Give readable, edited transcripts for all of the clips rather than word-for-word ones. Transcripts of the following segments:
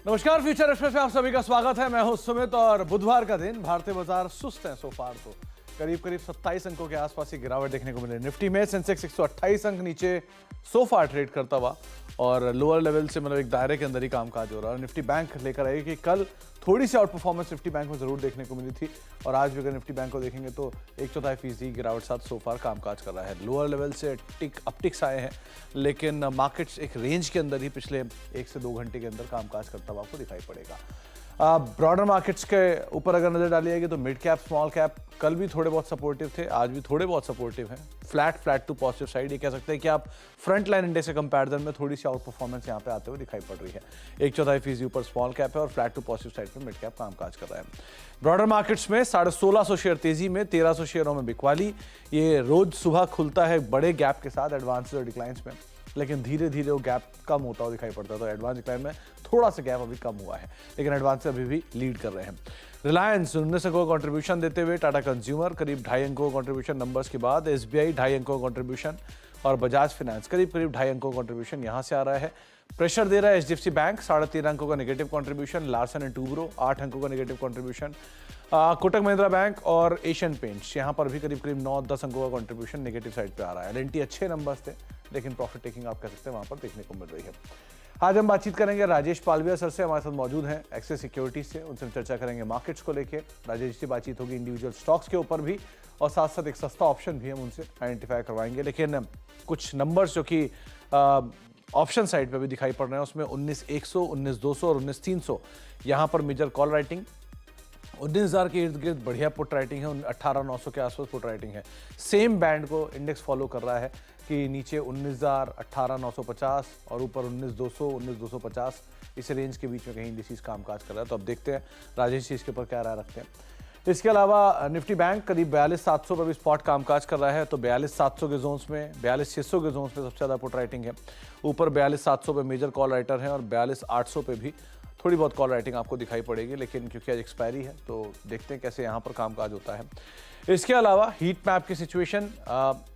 नमस्कार, future express में आप सभी का स्वागत है। मैं हूं सुमित और बुधवार का दिन भारतीय बाजार सुस्त है। सोफार तो करीब 27 अंकों के आसपास ही गिरावट देखने को मिली। निफ्टी में सेंसेक्स 128 अंक नीचे सोफार ट्रेड करता हुआ और लोअर लेवल से मतलब एक दायरे के अंदर ही कामकाज हो रहा है। निफ्टी बैंक लेकर आई कि कल थोड़ी सी आउट परफॉर्मेंस निफ्टी बैंक में जरूर देखने को मिली थी और आज भी अगर निफ्टी बैंक को देखेंगे तो 1/4% गिरावट साथ सोफार कामकाज कर रहा है। लोअर लेवल से अपटिक्स आए हैं लेकिन मार्केट्स एक रेंज के अंदर ही पिछले 1 से 2 घंटे के अंदर कामकाज करता हुआ आपको दिखाई पड़ेगा। ब्रॉडर मार्केट्स के ऊपर अगर नजर डालिएगा तो मिड कैप स्मॉल कैप कल भी थोड़े बहुत सपोर्टिव थे, आज भी थोड़े बहुत सपोर्टिव हैं। फ्लैट टू पॉजिटिव साइड, ये कह सकते हैं कि आप फ्रंट लाइन इंडेक्स से कंपैरिजन में थोड़ी सी आउट परफॉर्मेंस यहाँ पे आते हुए दिखाई पड़ रही है। 1/4% ऊपर स्मॉल कैप है और फ्लैट टू पॉजिटिव साइड पे मिड कैप कामकाज कर रहा है। ब्रॉडर मार्केट्स में 1650 शेयर तेजी में, 1300 शेयरों में बिकवाली। ये रोज सुबह खुलता है बड़े गैप के साथ एडवांस और डिक्लाइंस में, लेकिन धीरे धीरे वो गैप कम होता हुआ दिखाई पड़ता है। तो एडवांस डिक्लाइन में थोड़ा सा गैप अभी कम हुआ है, लेकिन एडवांस से अभी भी लीड कर रहे हैं। रिलायंस 19 अंकों का कंट्रीब्यूशन देते हुए, टाटा कंज्यूमर करीब 2.5 अंकों का कंट्रीब्यूशन नंबर्स के बाद, एसबीआई 2.5 अंकों का कंट्रीब्यूशन और बजाज फाइनेंस करीब 2.5 अंकों का कंट्रीब्यूशन यहां से आ रहा है। प्रेशर दे रहा है एचडीएफसी बैंक 13.5 अंकों का negative contribution, Larsen and Toubro 8 अंकों का negative contribution, Kotak Mahindra bank और एशियन पेंट्स यहां पर भी करीब 9-10 अंकों का कंट्रीब्यूशन नेगेटिव साइड पे आ रहा है। एलएनटी अच्छे नंबर्स थे लेकिन प्रॉफिट टेकिंग आप कह सकते हैं वहां पर देखने को मिल रही है। आज हम बातचीत करेंगे राजेश पालविया सर से, हमारे साथ मौजूद हैं एक्सिस सिक्योरिटीज से, उनसे हम चर्चा करेंगे मार्केट्स को लेके। राजेश से बातचीत होगी इंडिविजुअल स्टॉक्स के ऊपर भी और साथ साथ एक सस्ता ऑप्शन भी हम उनसे आइडेंटिफाई करवाएंगे। लेकिन कुछ नंबर्स जो कि ऑप्शन साइड पे भी दिखाई पड़ रहे हैं, उसमें 19,100, 19,200 और 19,300 यहाँ पर मेजर कॉल राइटिंग। 19,000 के इर्द गिर्द बढ़िया पुट राइटिंग है, 18,900 के आसपास पुट राइटिंग है। सेम बैंड को इंडेक्स फॉलो कर रहा है कि नीचे 19,000, 18,950 और ऊपर 19,200, 19,250 इस रेंज के बीच में कहीं इंडिसेस कामकाज कर रहा है। तो अब देखते हैं राजेश जी इसके ऊपर क्या राय रखते हैं। इसके अलावा निफ्टी बैंक करीब 42,700 पर भी स्पॉट कामकाज कर रहा है। तो 42,700 के जोन्स में, 42,600 के जोन्स में सबसे ज़्यादा पुट राइटिंग है। ऊपर 42,700 पे मेजर कॉल राइटर है और 42,800 पे भी थोड़ी बहुत कॉल राइटिंग आपको दिखाई पड़ेगी, लेकिन क्योंकि आज एक्सपायरी है तो देखते हैं कैसे यहाँ पर कामकाज होता है। इसके अलावा हीट मैप की सिचुएशन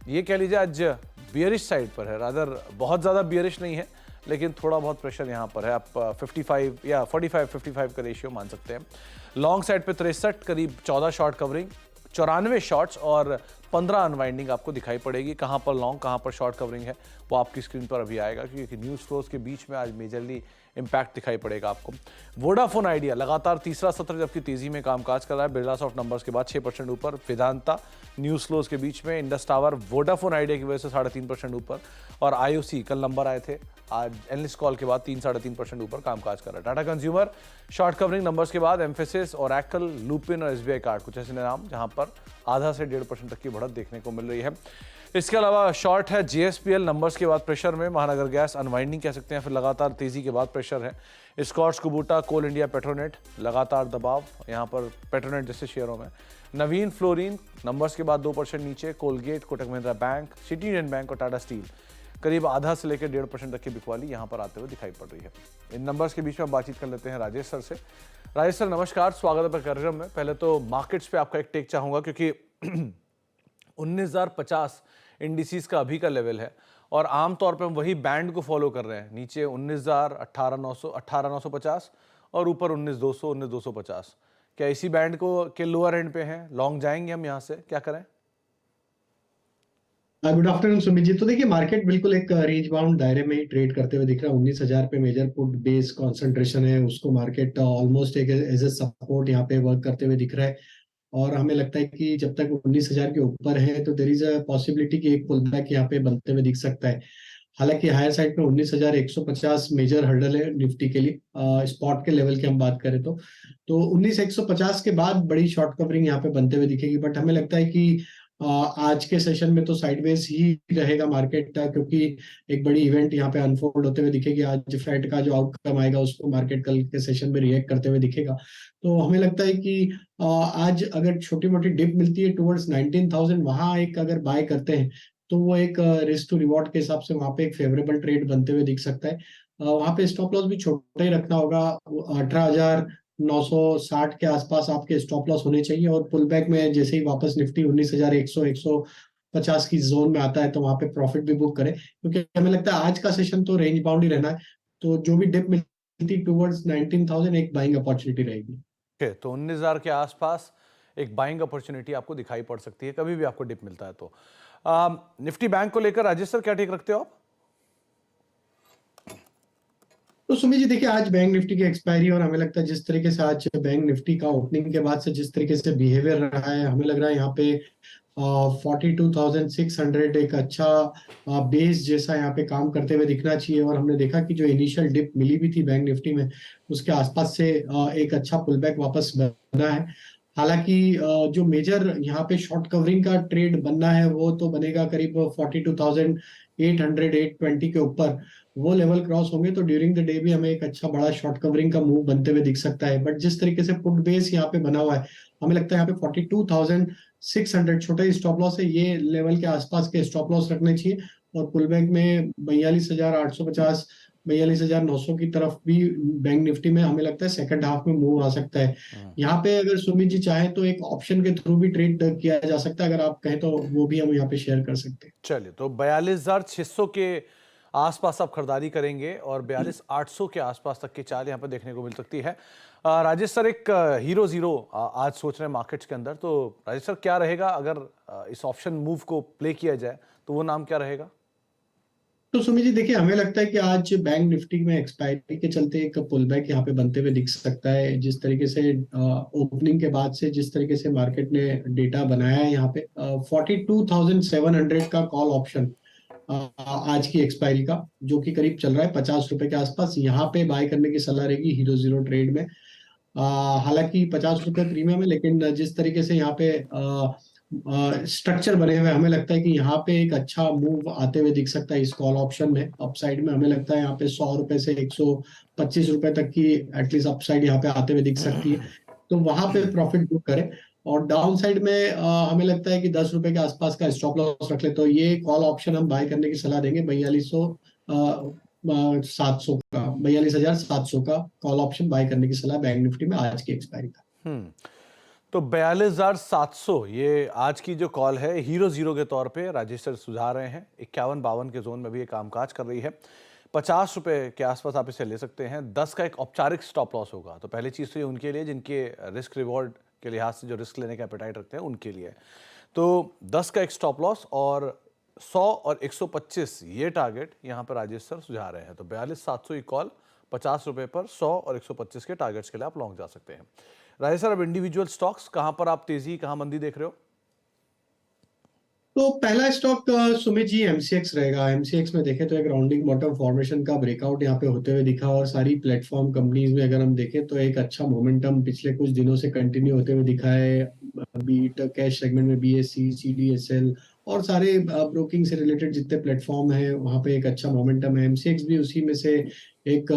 ये कह लीजिए आज बियरिश साइड पर है, रादर बहुत ज़्यादा बियरिश नहीं है लेकिन थोड़ा बहुत प्रेशर यहाँ पर है। आप 55 या 45-55 का रेशियो मान सकते हैं। लॉन्ग साइड पे 63, करीब 14 शॉर्ट कवरिंग, 94 शॉर्ट्स और 15 अनवाइंडिंग आपको दिखाई पड़ेगी। कहाँ पर लॉन्ग कहाँ पर शॉर्ट कवरिंग है वो आपकी स्क्रीन पर अभी आएगा, क्योंकि न्यूज़ फ्लोज के बीच में आज मेजरली इंपैक्ट दिखाई पड़ेगा आपको। वोडाफोन आइडिया लगातार तीसरा सत्र जबकि तेजी में कामकाज कर रहा है, बिरला सॉफ्ट नंबर्स के बाद 6% ऊपर। वेदांता न्यूज़ फ्लोज के बीच में, इंडस टावर वोडाफोन आइडिया की वजह से 3.5% ऊपर और आईओसी कल नंबर आए थे, आज एनालिस्ट कॉल के बाद 3-3.5% ऊपर कामकाज कर रहा है। Tata consumer short covering numbers के बाद एम्फेसिस, ओरेकल, लुपिन और एसबीआई कार्ड कुछ ऐसे नाम जहां पर आधा से 1.5% तक की बढ़त देखने को मिल रही है। इसके अलावा शॉर्ट है जेएसपीएल नंबर्स के बाद प्रेशर में, महानगर गैस अनवाइंडिंग कह सकते हैं, फिर लगातार तेजी के बाद प्रेशर है। स्कॉट्स कुबूटा, कोल इंडिया, पेट्रोनेट लगातार दबाव यहाँ पर पेट्रोनेट जैसे शेयरों में। नवीन फ्लोरिन नंबर्स के बाद 2% नीचे। Colgate, Kotak Mahindra bank, city union bank और टाटा स्टील करीब आधा से लेकर 1.5% तक की बिकवाली यहाँ पर आते हुए दिखाई पड़ रही है। इन नंबर्स के बीच में बातचीत कर लेते हैं राजेश सर से। राजेश सर नमस्कार, स्वागत है कार्यक्रम में। पहले तो मार्केट्स पे आपका एक टेक चाहूंगा, क्योंकि 19,050 इंडिसेस का अभी का लेवल है और आमतौर पे हम वही बैंड को फॉलो कर रहे हैं। नीचे 19,000, 18,900, 18,950 और ऊपर 19,200, 19,250। क्या इसी बैंड को के लोअर एंड पे हैं? लॉन्ग जाएंगे हम यहाँ से, क्या करें? Good afternoon Sumit ji. तो देखिए मार्केट बिल्कुल एक रेंज बाउंड दायरे में ही ट्रेड करते हुए दिख रहा है। 19,000 पे मेजर पुट बेस कंसंट्रेशन है, उसको मार्केट ऑलमोस्ट एक एज ए सपोर्ट यहाँ पे वर्क करते हुए दिख रहा है। और हमें लगता है कि जब तक 19,000 के ऊपर है तो देयर इज अ पॉसिबिलिटी कि एक पुल बैक यहाँ पे बनते हुए दिख सकता है। हालांकि हायर साइड पे 19,150 मेजर हर्डल है निफ्टी के लिए। स्पॉट के लेवल की हम बात करें तो 19,150 के बाद बड़ी शॉर्ट कवरिंग यहाँ पे बनते हुए दिखेगी। बट हमें लगता है कि आज के सेशन में तो साइडवेज ही रहेगा मार्केट, क्योंकि एक बड़ी इवेंट यहाँ पे अनफोल्ड होते हुए दिखेगी। आज फेड का जो आउटकम आएगा उसको मार्केट कल के सेशन में रिएक्ट करते हुए दिखेगा। तो हमें लगता है कि आज अगर छोटी मोटी डिप मिलती है टुवर्ड्स 19,000, वहां एक अगर बाय करते हैं तो वो एक रिस्क टू रिवॉर्ड के हिसाब से वहां पे एक फेवरेबल ट्रेड बनते हुए दिख सकता है। वहां पे स्टॉप लॉस भी छोटा ही रखना होगा। 18,960 के आसपास आपके स्टॉप लॉस होने चाहिए और पुल बैक में जैसे ही वापस निफ्टी 19,100, 150 की जोन में आता है तो वहां पे प्रॉफिट भी बुक करें, क्योंकि हमें लगता है आज का सेशन तो रेंज बाउंड ही रहना है। तो जो भी डिप चलती टुवर्ड्स 19,000 एक बाइंग अपॉर्चुनिटी रहेगी। ओके, तो 19,000 के आसपास एक बाइंग अपॉर्चुनिटी आपको दिखाई पड़ सकती है कभी भी आपको डिप मिलता है तो। निफ्टी बैंक को लेकर राजेश सर क्या टेक रखते हो आप? तो सुमित जी देखिए, आज बैंक निफ्टी की एक्सपायरी और हमें लगता है जिस तरीके से आज बैंक निफ्टी का ओपनिंग के बाद से जिस तरीके से बिहेवियर रहा है, हमें लग रहा है यहाँ पे 42,600 एक अच्छा बेस जैसा यहाँ पे काम करते हुए दिखना चाहिए। और हमने देखा कि जो इनिशियल डिप मिली भी थी बैंक निफ्टी में, उसके आसपास से एक अच्छा पुल बैक वापस बना है। हालांकि जो मेजर यहाँ पे शॉर्ट कवरिंग का ट्रेड बनना है वो तो बनेगा करीब 42,800 820 के ऊपर। वो लेवल क्रॉस होंगे तो ड्यूरिंग द डे भी हमें एक अच्छा बड़ा शॉर्ट कवरिंग का मूव बनते हुए दिख सकता है। बट जिस तरीके से पुट बेस यहाँ पे बना हुआ है, हमें लगता है यहाँ पे 42,600 छोटा ही स्टॉप लॉस है, ये लेवल के आसपास के स्टॉप लॉस रखने चाहिए। और पुल बैंक में 42,850 42,900 की तरफ भी बैंक निफ्टी में हमें लगता है सेकंड हाफ में मूव आ सकता है। यहाँ पे अगर सुमित जी चाहे तो एक ऑप्शन के थ्रू भी ट्रेड किया जा सकता है, अगर आप कहें तो वो भी हम यहाँ पे शेयर कर सकते हैं। चलिए, तो 42,600 के आसपास आप खरीदारी करेंगे और 42,800 के आसपास तक की चाल यहाँ पर देखने को मिल सकती है। राजेश सर, एक हीरो जीरो आज सोच रहे हैं मार्केट्स के अंदर, तो राजेश सर क्या रहेगा अगर इस ऑप्शन मूव को प्ले किया जाए तो वो नाम क्या रहेगा? तो सुमित जी देखिए, हमें लगता है कि आज बैंक निफ्टी में एक्सपायरी के चलते एक पुल बैक यहाँ पे बनते हुए दिख सकता है। जिस तरीके से ओपनिंग के बाद से जिस तरीके से मार्केट ने डेटा बनाया है, यहाँ पे 42,700 का कॉल ऑप्शन आज की एक्सपायरी का, जो कि करीब चल रहा है 50 रुपए के आसपास, यहाँ पे बाय करने की सलाह रहेगी हीरो जीरो ट्रेड में। हालांकि 50 रुपए प्रीमियम है, लेकिन जिस तरीके से यहाँ पे स्ट्रक्चर बने हुए, हमें लगता है कि यहाँ पे एक अच्छा मूव आते हुए दिख सकता है इस कॉल ऑप्शन में। अपसाइड में हमें लगता है यहाँ पे 100 रुपए से 125 रुपए तक की एटलीस्ट अपसाइड यहाँ पे आते हुए दिख सकती है, तो वहां पे प्रॉफिट बुक करें। और डाउन साइड में हमें लगता है कि 10 रुपए के आसपास का स्टॉप लॉस रख ले, तो ये कॉल ऑप्शन हम बाय करने की सलाह देंगे 42,700 का, 42,700 का कॉल ऑप्शन बाय करने की सलाह बैंक निफ्टी में आज की एक्सपायरी का। तो 42,700 ये आज की जो कॉल है हीरो जीरो के तौर पे राजेश सर सुझा रहे हैं। 51-52 के जोन में भी ये कामकाज कर रही है। 50 रुपए के आसपास आप इसे ले सकते हैं। 10 का एक औपचारिक स्टॉप लॉस होगा। तो पहली चीज़ तो ये उनके लिए जिनके रिस्क रिवॉर्ड के लिहाज से जो रिस्क लेने का एपेटाइट रखते हैं उनके लिए। तो 10 का एक स्टॉप लॉस और 100 और 125 ये टारगेट यहाँ पर राजेश सर सुझा रहे हैं। तो 42,700 की कॉल 50 रुपए पर 100 और 125 के टारगेट्स के लिए आप लॉन्ग जा सकते हैं। राजेश सर, अब इंडिविजुअल स्टॉक्स कहां पर आप तेजी, कहां मंदी देख रहे हो? तो पहला स्टॉक सुमित जी एमसीएक्स रहेगा। एमसीएक्स में देखें तो एक राउंडिंग बॉटम फॉर्मेशन का ब्रेकआउट यहाँ पे होते हुए दिखा, और सारी प्लेटफॉर्म कंपनीज में अगर हम देखें तो एक अच्छा मोमेंटम पिछले कुछ दिनों से कंटिन्यू होते हुए दिखा है। बीट कैश सेगमेंट में बीएससी, सीडीएसएल और सारे ब्रोकिंग से रिलेटेड जितने प्लेटफॉर्म है वहाँ पे एक अच्छा मोमेंटम है। एमसीएक्स भी उसी में से एक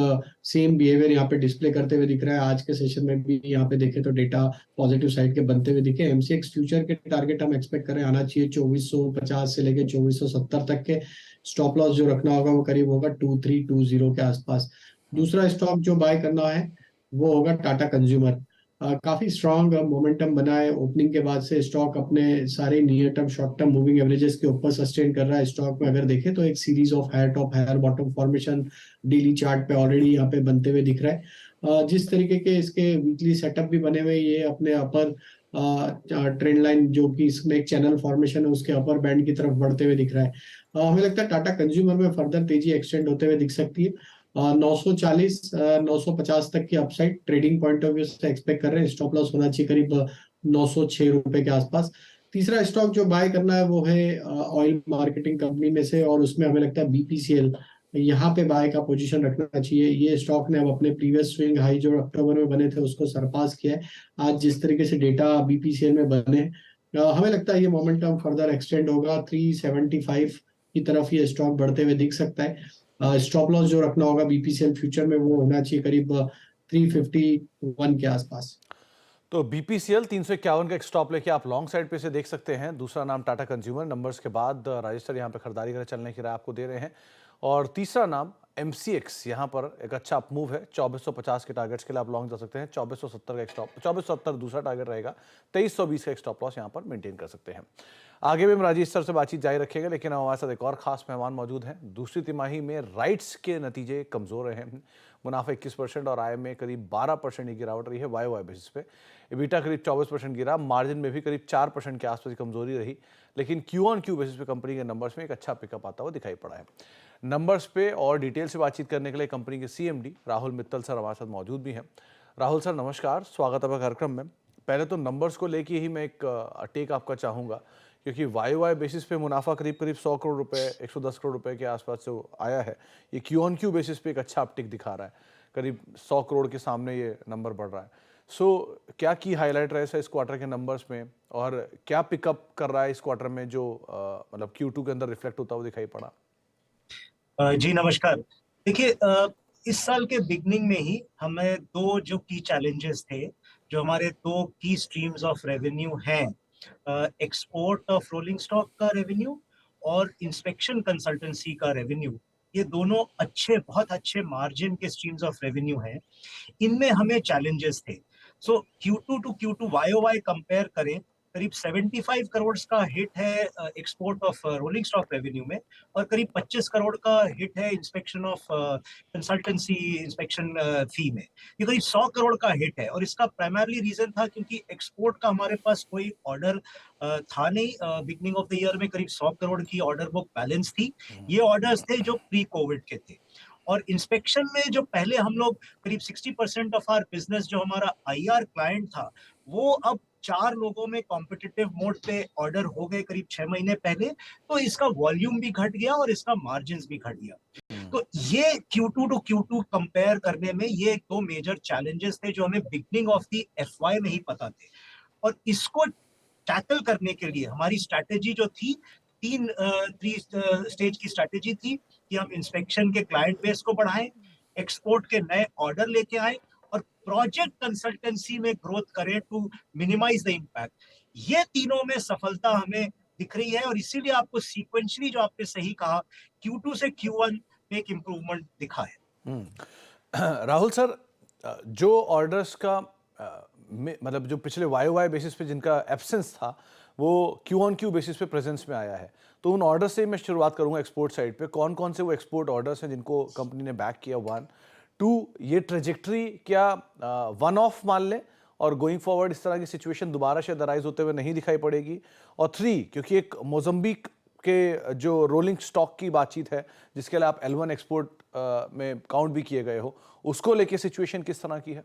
सेम बिहेवियर यहाँ पे डिस्प्ले करते हुए दिख रहा है। आज के सेशन में भी यहाँ पे देखें तो डेटा पॉजिटिव साइड के बनते हुए दिखे। एमसीएक्स फ्यूचर के टारगेट हम एक्सपेक्ट करें आना चाहिए 2450 से लेके 2470 तक के। स्टॉप लॉस जो रखना होगा वो करीब होगा 2320 के आसपास। दूसरा स्टॉक जो बाय करना है वो होगा टाटा कंज्यूमर। काफी स्ट्रॉन्ग मोमेंटम बना है ओपनिंग के बाद से। स्टॉक अपने सारे near term short term moving averages के ऊपर सस्टेन कर रहा है। स्टॉक में अगर देखें तो एक series of higher top higher bottom formation daily chart पे ऑलरेडी यहाँ पे बनते हुए दिख रहा है। जिस तरीके के इसके वीकली सेटअप भी बने हुए, ये अपने अपर ट्रेंड लाइन जो कि इसमें एक चैनल फॉर्मेशन है उसके अपर बैंड की तरफ बढ़ते हुए दिख रहा है। हमें लगता है टाटा कंज्यूमर में फर्दर तेजी एक्सटेंड होते हुए दिख सकती है। 940 950 तक की upside trading point of view से एक्सपेक्ट कर रहे हैं। स्टॉप लॉस होना चाहिए करीब 906 रुपए के आसपास। तीसरा स्टॉक जो बाय करना है वो है ऑयल मार्केटिंग कंपनी में से, और उसमें हमें लगता है बीपीसीएल। यहाँ पे बाय का पोजीशन रखना चाहिए। ये स्टॉक ने अब अपने प्रीवियस स्विंग हाई जो अक्टूबर में बने थे उसको सरपास किया है। आज जिस तरीके से डेटा बीपीसीएल में बने, हमें लगता है ये मोमेंटम फर्दर एक्सटेंड होगा। 375 की तरफ ये स्टॉक बढ़ते हुए दिख सकता है। स्टॉप लॉस जो रखना होगा बीपीसीएल फ्यूचर में वो होना चाहिए करीब 351 के आसपास। तो बीपीसीएल 351 का एक स्टॉप लेके आप लॉन्ग साइड पे से देख सकते हैं। दूसरा नाम टाटा कंज्यूमर, नंबर्स के बाद राजेश सर यहाँ पे खरीदारी कर चलने की राय आपको दे रहे हैं। और तीसरा नाम एमसीएक्स, यहाँ पर एक अच्छा अपमूव है। 2450 के टारगेट्स के लिए आप लॉन्ग जा सकते हैं। 2470 का एक स्टॉप, 2470 दूसरा टारगेट रहेगा। 2320 का एक स्टॉप लॉस यहाँ पर मेंटेन कर सकते हैं। आगे भी हम राजेश सर से बातचीत जारी रखेंगे, लेकिन हमारे साथ एक और खास मेहमान मौजूद हैं। दूसरी तिमाही में राइट्स के नतीजे कमजोर रहे हैं। मुनाफा 21% और आय में करीब 12% की गिरावट रही है वाई वाई बेसिस पे। EBITDA करीब 24% गिरा, मार्जिन में भी करीब 4% के आसपास की कमजोरी रही, लेकिन क्यू ऑन क्यू बेसिस पे कंपनी के नंबर्स में एक अच्छा पिकअप आता हुआ दिखाई पड़ा है। नंबर्स पे और डिटेल से बातचीत करने के लिए कंपनी के CMD राहुल मित्तल सर हमारे साथ मौजूद भी हैं। राहुल सर नमस्कार, स्वागत है आपका कार्यक्रम में। पहले तो नंबर्स को लेके ही मैं एक टेक आपका चाहूँगा, क्योंकि वाई वाई बेसिस पे मुनाफा करीब करीब 100 करोड़ रुपए, 110 करोड़ रुपए के आसपास जो आया है, ये क्यू ऑन क्यू बेसिस पे एक अच्छा अपटिक दिखा रहा है। करीब 100 करोड़ के सामने ये नंबर बढ़ रहा है। क्या की हाईलाइट रहे इस क्वार्टर के नंबर्स में, और क्या पिकअप कर रहा है इस क्वार्टर में जो मतलब Q2 के अंदर रिफ्लेक्ट होता हुआ दिखाई पड़ा? जी नमस्कार। देखिए, इस साल के बिगनिंग में ही हमें दो जो की चैलेंजेस थे, जो हमारे दो की स्ट्रीम्स ऑफ रेवेन्यू हैं, एक्सपोर्ट ऑफ रोलिंग स्टॉक का रेवेन्यू और इंस्पेक्शन कंसल्टेंसी का रेवेन्यू, ये दोनों बहुत अच्छे मार्जिन के स्ट्रीम्स ऑफ रेवेन्यू हैं। इनमें हमें चैलेंजेस थे। सो Q2 to Q2 YOY compare करें, करीब 75 करोड़ का हिट है export of rolling stock revenue में, और करीब 25 करोड़ का हिट है इंस्पेक्शन ऑफ कंसल्टेंसी इंस्पेक्शन फी में। ये करीब 100 करोड़ का हिट है, और इसका प्राइमरली रीजन था क्योंकि एक्सपोर्ट का हमारे पास कोई ऑर्डर था नहीं। बिगनिंग ऑफ द ईयर में करीब 100 करोड़ की ऑर्डर बुक बैलेंस थी। ये ऑर्डर्स थे जो प्री कोविड के थे। और इंस्पेक्शन में जो पहले हम लोग करीब 60% ऑफ आवर बिजनेस जो हमारा IR क्लाइंट था, वो अब 4 लोगों में कॉम्पिटिटिव मोड पे ऑर्डर हो गए करीब 6 महीने पहले, तो इसका वॉल्यूम भी घट गया और इसका मार्जिन भी घट गया। तो ये Q2 टू Q2 कंपेयर करने में ये दो मेजर चैलेंजेस थे जो हमें बिगनिंग ऑफ द FY में ही पता थे। और इसको टैकल करने के लिए हमारी स्ट्रैटेजी जो थी, थ्री स्टेज की स्ट्रैटेजी थी कि हम इंस्पेक्शन के क्लाइंट बेस को बढ़ाएं, एक्सपोर्ट के नए ऑर्डर लेके आए और प्रोजेक्ट कंसल्टेंसी में ग्रोथ करें टू मिनिमाइज द इम्पैक्ट। ये तीनों में सफलता हमें दिख रही है, और इसीलिए आपको सीक्वेंशली जो आपने सही कहा, Q2 से Q1 में एक इम्प्रूवमेंट दिखा है। राहुल सर, जो ऑर्डर्स का मतलब जो पिछले वाई वाई बेसिस पे जिनका एब्सेंस था, वो क्यू ऑन क्यू बेसिस पे प्रेजेंस में आया है, तो उन ऑर्डर से मैं शुरुआत करूंगा। एक्सपोर्ट साइड पे कौन कौन से वो एक्सपोर्ट ऑर्डर्स हैं जिनको कंपनी ने बैक किया? 1, 2, ये ट्रेजेक्टरी क्या वन ऑफ मान लें और गोइंग फॉरवर्ड इस तरह की सिचुएशन दोबारा शायद अराइज होते हुए नहीं दिखाई पड़ेगी? और 3, क्योंकि एक मोजम्बिक के जो रोलिंग स्टॉक की बातचीत है, जिसके लिए आप L1 एक्सपोर्ट में काउंट भी किए गए हो, उसको लेके सिचुएशन किस तरह की है?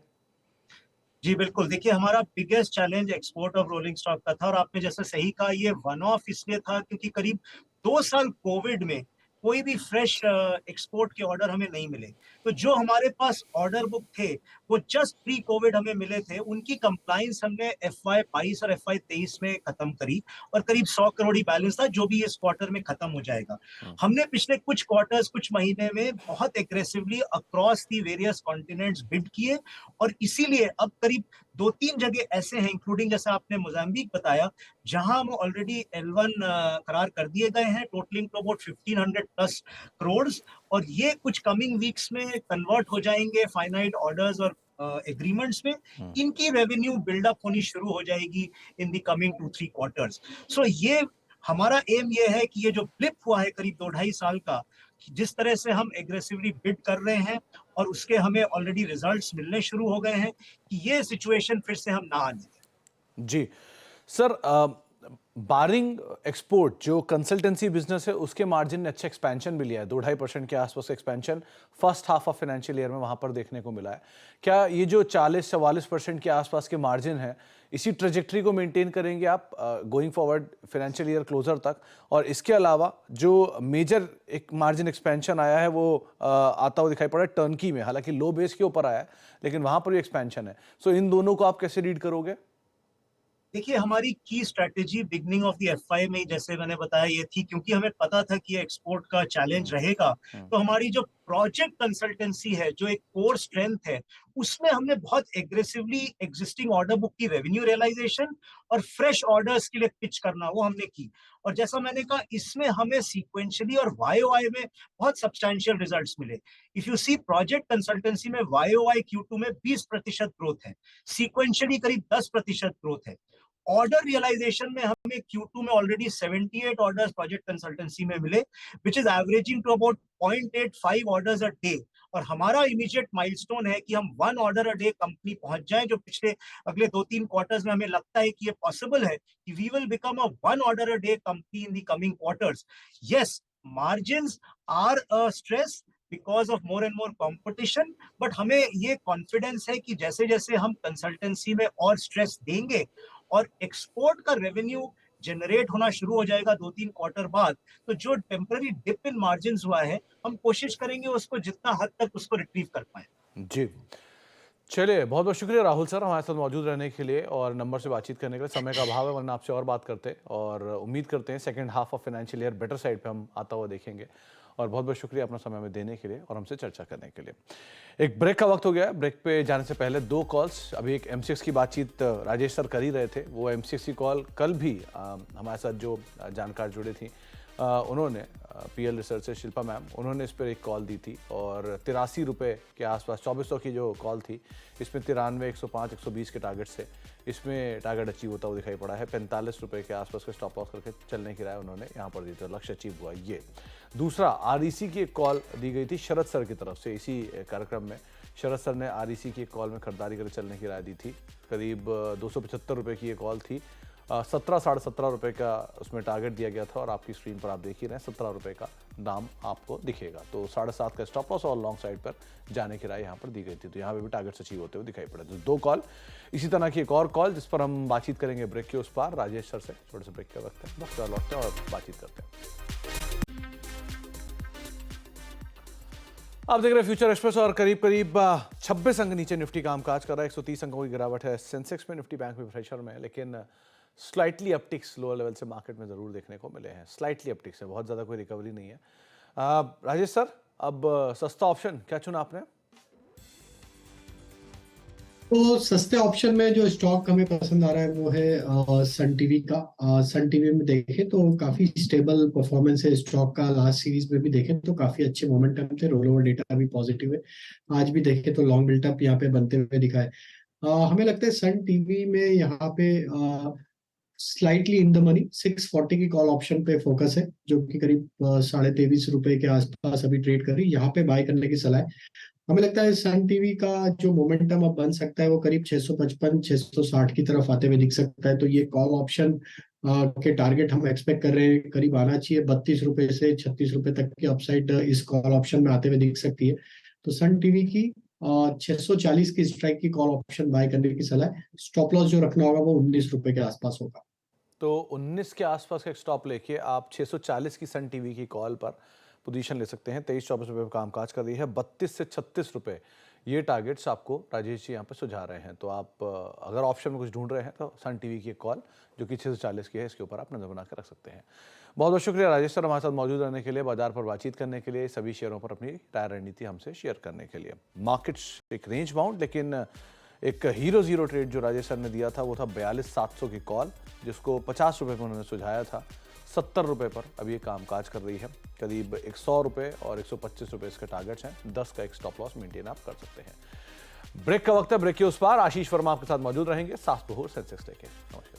जी बिल्कुल। देखिए, हमारा biggest challenge export of rolling stock का था, और आपने जैसे सही कहा, ये वन ऑफ इसलिए था क्योंकि करीब 2 साल कोविड में कोई भी फ्रेश एक्सपोर्ट के ऑर्डर हमें नहीं मिले। तो जो हमारे पास ऑर्डर बुक थे वो जस्ट प्री कोविड हमें मिले थे, उनकी कंप्लाइंस हमने FY 22 और FY 23 में खत्म करी, और करीब 100 करोड़ ही बैलेंस था जो भी इस क्वार्टर में खत्म हो जाएगा। हमने पिछले कुछ क्वार्टर्स, कुछ महीने में बहुत aggressively across the various continents bid किए, और इसीलिए अब करीब 2-3 जगह ऐसे हैं, इंक्लूडिंग जैसा आपने मोजाम्बिक बताया, जहां हम ऑलरेडी L1 करार कर दिए गए हैं, टोटलिंग टू अबाउट 1500+ करोड़, और ये कुछ कमिंग वीक्स में कन्वर्ट हो जाएंगे फाइनाइट ऑर्डर्स और एग्रीमेंट्स में। इनकी रेवेन्यू बिल्डअप होनी शुरू हो जाएगी इन द कमिंग 2-3 क्वार्टर्स। सो ये हमारा एम ये है कि ये जो ब्लिप हुआ है करीब 2-2.5 साल का, जिस तरह से हम एग्रेसिवली बिड कर रहे हैं और उसके हमें ऑलरेडी रिजल्ट्स मिलने शुरू हो गए हैं, कि ये सिचुएशन फिर से हम ना आने दें। जी सर, बारिंग एक्सपोर्ट जो कंसल्टेंसी बिजनेस है, उसके मार्जिन ने अच्छा एक्सपेंशन भी लिया है, 2-2.5% के आसपास expansion first half of financial year में वहां पर देखने को मिला है। क्या ये जो 40-44% के आसपास के मार्जिन है, इसी ट्रेजेक्टरी को मेंटेन करेंगे आप going forward financial year closure तक? और इसके अलावा जो मेजर एक मार्जिन एक्सपेंशन आया है वो आता हुआ दिखाई पड़ा है टर्नकी में, हालांकि लो बेस के ऊपर आया है, लेकिन वहां पर भी एक्सपेंशन है। सो इन दोनों को आप कैसे रीड करोगे? देखिए, हमारी की strategy beginning of the FY में, जैसे मैंने बताया, ये थी क्योंकि हमें पता था कि एक्सपोर्ट का चैलेंज रहेगा। तो हमारी जो प्रोजेक्ट कंसल्टेंसी है, जो एक कोर स्ट्रेंथ है, उसमें हमने बहुत एग्रेसिवली एग्जिस्टिंग ऑर्डर बुक की रेवेन्यू रियलाइजेशन और फ्रेश ऑर्डर्स के लिए पिच करना, वो हमने की। और जैसा मैंने कहा, इसमें हमें सीक्वेंशियली और YOY में बहुत सब्सटैंशियल रिजल्ट्स मिले। If you see, project consultancy में YOY Q2 में 20% ग्रोथ है, सीक्वेंशियली करीब 10% ग्रोथ है। ऑर्डर रियलाइजेशन में हमें Q2 में ऑलरेडी 78 ऑर्डर्स प्रोजेक्ट कंसल्टेंसी में मिले, which is averaging to about 0.85 orders a day. और हमारा इमीडिएट माइलस्टोन है कि हम 1 ऑर्डर अ डे कंपनी पहुंच जाए, जो पिछले अगले 2-3 क्वार्टर्स में हमें लगता है कि ये पॉसिबल है कि we will become a 1 order a day company in the coming quarters. Yes, margins are a stress because of more and more competition, but हमें ये कॉन्फिडेंस है कि जैसे जैसे हम कंसल्टेंसी में और स्ट्रेस देंगे और एक्सपोर्ट का रेवेन्यू जनरेट होना शुरू हो जाएगा 2-3 क्वार्टर बाद, तो जो टेम्पररी डिप इन मार्जिन्स हुआ है, हम कोशिश करेंगे उसको जितना हद तक उसको रिट्रीव कर पाए। जी, चलिए बहुत बहुत शुक्रिया राहुल सर हमारे साथ मौजूद रहने के लिए और नंबर से बातचीत करने के लिए। समय का अभाव है, वरना आपसे और बात करते, और उम्मीद करते हैं second half of financial year better side पे हम आता हुआ देखेंगे। और बहुत बहुत शुक्रिया अपना समय हमें देने के लिए और हमसे चर्चा करने के लिए। एक ब्रेक का वक्त हो गया है। ब्रेक पे जाने से पहले 2 कॉल्स, अभी एक M6 की बातचीत राजेश सर कर ही रहे थे, वो M6 की कॉल कल भी हमारे साथ जो जानकार जुड़े थी उन्होंने PL रिसर्च से शिल्पा मैम, उन्होंने इस पर एक कॉल दी थी और 83 रुपये के आसपास 2400 की जो कॉल थी, इसमें 93, 105, 120 के टारगेट से इसमें टारगेट अचीव होता हुआ दिखाई पड़ा है। 45 रुपये के आसपास का स्टॉप लॉस करके चलने की राय उन्होंने यहाँ पर दी थी, लक्ष्य अचीव हुआ ये। दूसरा, REC की एक कॉल दी गई थी शरद सर की तरफ से इसी कार्यक्रम में। शरद सर ने REC की एक कॉल में खरीदारी करके चलने की राय दी थी। करीब 275 रुपये की ये कॉल थी। 17, 17.5 रुपये का उसमें टारगेट दिया गया था और आपकी स्क्रीन पर आप देख ही रहे हैं 17 रुपये का दाम आपको दिखेगा। तो 7.5 का स्टॉप लॉस और लॉन्ग साइड पर जाने की राय यहाँ पर दी गई थी। तो यहाँ पे भी टारगेट्स अचीव होते हुए दिखाई पड़े। तो 2 कॉल, इसी तरह की एक और कॉल जिस पर हम बातचीत करेंगे ब्रेक के उस पार राजेश सर से। थोड़े से ब्रेक का वक्त है, बस लौटते हैं और बातचीत करते हैं। आप देख रहे हैं फ्यूचर एक्सप्रेस और करीब 26 अंक नीचे निफ्टी कामकाज कर रहा है। 130 अंकों की गिरावट है सेंसेक्स में, निफ्टी बैंक में प्रेशर में है, लेकिन स्लाइटली अपटिक्स लोअर लेवल से मार्केट में ज़रूर देखने को मिले हैं। स्लाइटली अपटिक्स है, बहुत ज़्यादा कोई रिकवरी नहीं है। राजेश सर, अब सस्ता ऑप्शन क्या चुना आपने? तो सस्ते ऑप्शन में जो स्टॉक हमें पसंद आ रहा है वो है सन टीवी का। सन टीवी में देखें तो काफी स्टेबल परफॉर्मेंस है स्टॉक का। लास्ट सीरीज में भी देखें तो काफी अच्छे मोमेंटम थे, रोल ओवर डेटा भी पॉजिटिव है। आज भी देखें तो लॉन्ग बिल्टअप यहाँ पे बनते हुए दिखा है। हमें लगता है सन टीवी में यहाँ पे स्लाइटली इन द मनी 640 की कॉल ऑप्शन पे फोकस है, जो कि करीब 23.5 रुपए के आसपास अभी ट्रेड कर रही है। यहाँ पे बाय करने की सलाह है। हमें लगता है सन टीवी का जो मोमेंटम अब बन सकता है वो करीब 655 660 की तरफ आते हुए दिख सकता है। तो ये कॉल ऑप्शन के टारगेट हम एक्सपेक्ट कर रहे हैं करीब आना चाहिए 32 रुपए से 36 रुपए तक की अपसाइड इस कॉल ऑप्शन में आते हुए दिख सकती है। तो सन टीवी की 640 की स्ट्राइक की कॉल ऑप्शन बाय करने की सलाह है। स्टॉप लॉस जो रखना होगा वो 19 रुपए के आसपास होगा। तो 19 के आसपास का एक स्टॉप लेके आप 640 की सन टीवी की कॉल पर पोजीशन ले सकते हैं। 23-24 रुपये पर कामकाज कर रही है। 32 से 36 रुपये ये टारगेट्स आपको राजेश जी यहाँ पर सुझा रहे हैं। तो आप अगर ऑप्शन में कुछ ढूंढ रहे हैं तो सन टीवी की एक कॉल जो कि 640 की है, इसके ऊपर आप नजर बना कर रख सकते हैं। बहुत बहुत शुक्रिया राजेश सर हमारे साथ मौजूद रहने के लिए, बाजार पर बातचीत करने के लिए, सभी शेयरों पर अपनी राय रणनीति हमसे शेयर करने के लिए। मार्केट्स एक रेंज बाउंड, लेकिन एक हीरो जीरो ट्रेड जो राजेश सर ने दिया था वो था 42,700 की कॉल, जिसको 50 रुपये पर उन्होंने सुझाया था। 70 रुपये पर अब ये कामकाज कर रही है। करीब 100 रुपये और 125 रुपये इसके टारगेट्स हैं। 10 का एक स्टॉप लॉस मेंटेन आप कर सकते हैं। ब्रेक का वक्त है, ब्रेक के उस पार आशीष वर्मा आपके साथ मौजूद रहेंगे सास बहूर सेंसेक्स लेके। नमस्कार।